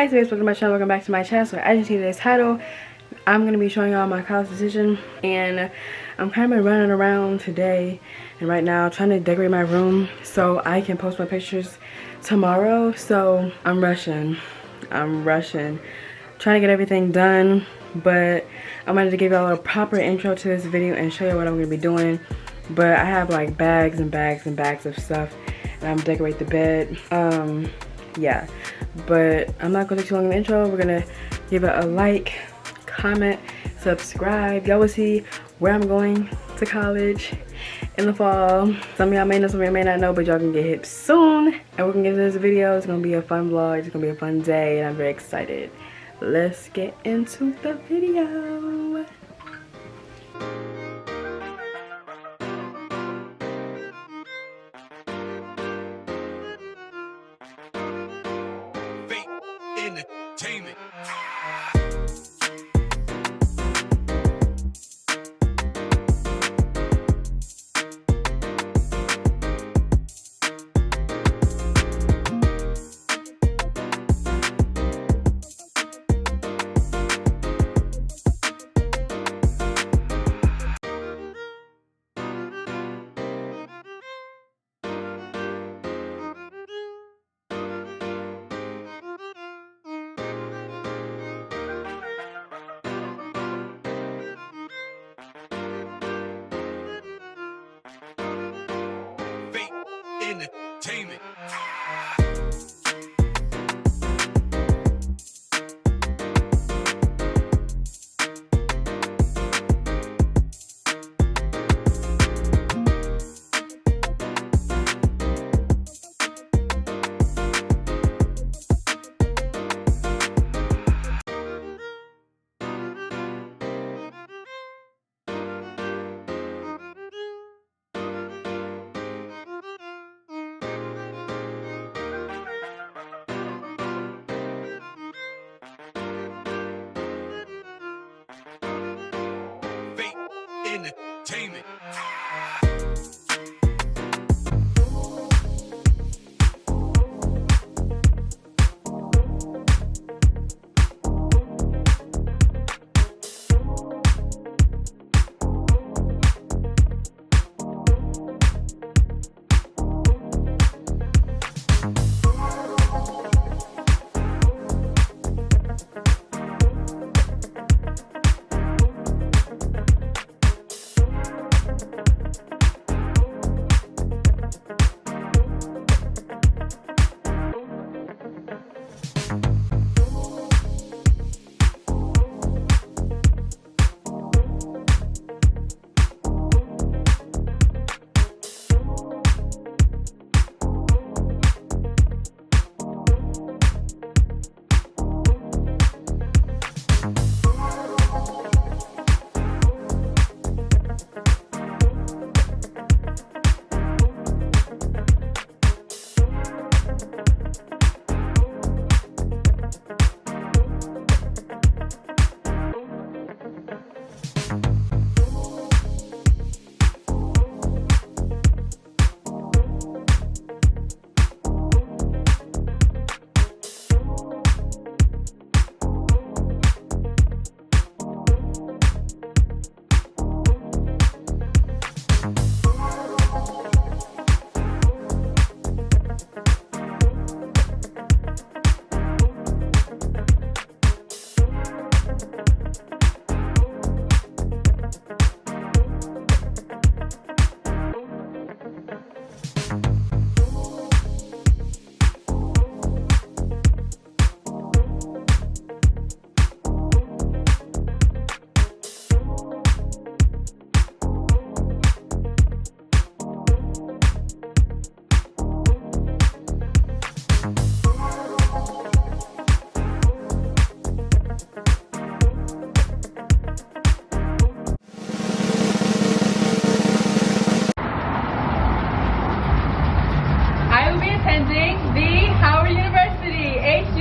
Hi, so welcome to my channel. Welcome back to my channel. So as you see today's title, I'm going to be showing y'all my college decision, and I'm kind of been running around today and right now trying to decorate my room so I can post my pictures tomorrow. So I'm rushing trying to get everything done, but I wanted to give y'all a proper intro to this video and show you what I'm going to be doing. But I have like bags and bags and bags of stuff, and I'm gonna decorate the bed. Yeah, but I'm not gonna take too long in the intro. We're gonna give it a like, comment, subscribe. Y'all will see where I'm going to college in the fall. Some of y'all may know, some of y'all may not know, but y'all can get hip soon. And we're gonna get into this video. It's gonna be a fun vlog. It's gonna be a fun day, and I'm very excited. Let's get into the video. Entertainment. Entertainment. Entertainment. Attending the Howard University, HU.